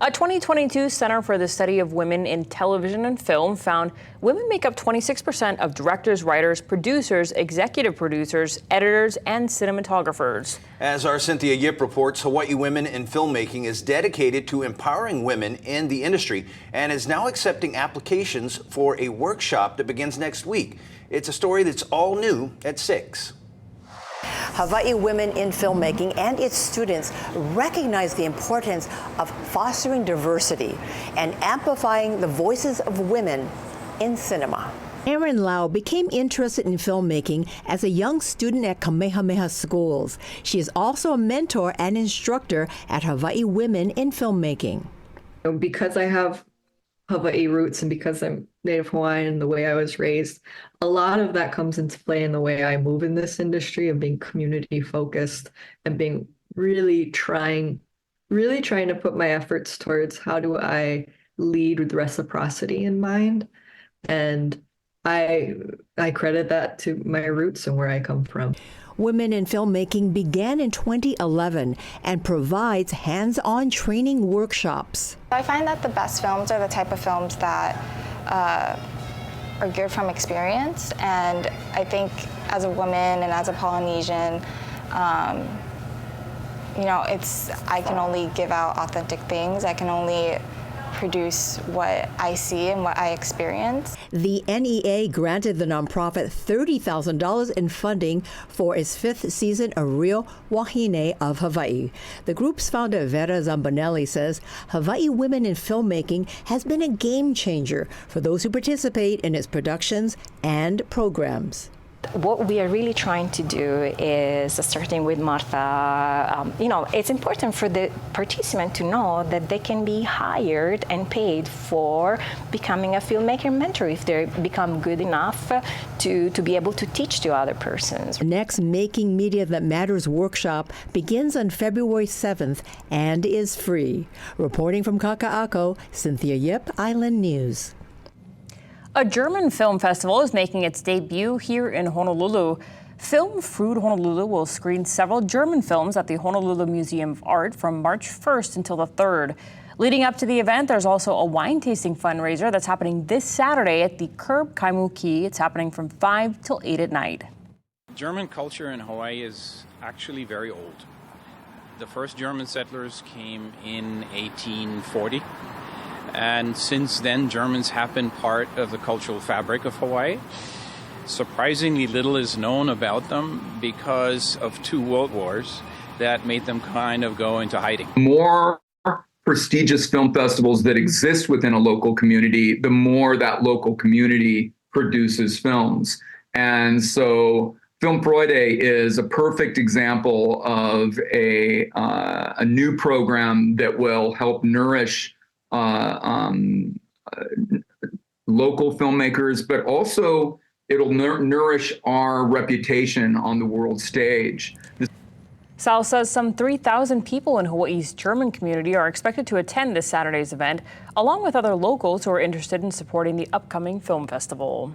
A 2022 Center for the Study of Women in Television and Film found women make up 26% of directors, writers, producers, executive producers, editors, and cinematographers. As our Cynthia Yip reports, Hawaii Women in Filmmaking is dedicated to empowering women in the industry and is now accepting applications for a workshop that begins next week. It's a story that's all new at 6. Hawaii Women in Filmmaking and its students recognize the importance of fostering diversity and amplifying the voices of women in cinema. Erin Lau became interested in filmmaking as a young student at Kamehameha schools. She is also a mentor and instructor at Hawaii Women in Filmmaking. Because I have Hawaii roots and because I'm Native Hawaiian and the way I was raised, a lot of that comes into play in the way I move in this industry of being community focused and being really trying to put my efforts towards how do I lead with reciprocity in mind. And I credit that to my roots and where I come from. Women in Filmmaking began in 2011 and provides hands-on training workshops. I find that the best films are the type of films that are geared from experience, and I think as a woman and as a Polynesian, I can only give out authentic things. I can only produce what I see and what I experience. The NEA granted the nonprofit $30,000 in funding for its 5th season of Real Wahine of Hawaii. The group's founder, Vera Zambonelli, says Hawaii Women in Filmmaking has been a game changer for those who participate in its productions and programs. What we are really trying to do is, starting with Martha, it's important for the participant to know that they can be hired and paid for becoming a filmmaker mentor if they become good enough to be able to teach to other persons. The next Making Media That Matters workshop begins on February 7th and is free. Reporting from Kaka'ako, Cynthia Yip, Island News. A German film festival is making its debut here in Honolulu. Film Food Honolulu will screen several German films at the Honolulu Museum of Art from March 1st until the 3rd. Leading up to the event, there's also a wine tasting fundraiser that's happening this Saturday at the Curb Kaimuki. It's happening from 5 till 8 at night. German culture in Hawaii is actually very old. The first German settlers came in 1840. And since then, Germans have been part of the cultural fabric of Hawaii. Surprisingly little is known about them because of 2 world wars that made them kind of go into hiding. More prestigious film festivals that exist within a local community, the more that local community produces films. And so Film Freude is a perfect example of a new program that will help nourish local filmmakers, but also it'll nourish our reputation on the world stage. Sal says some 3,000 people in Hawaii's German community are expected to attend this Saturday's event, along with other locals who are interested in supporting the upcoming film festival.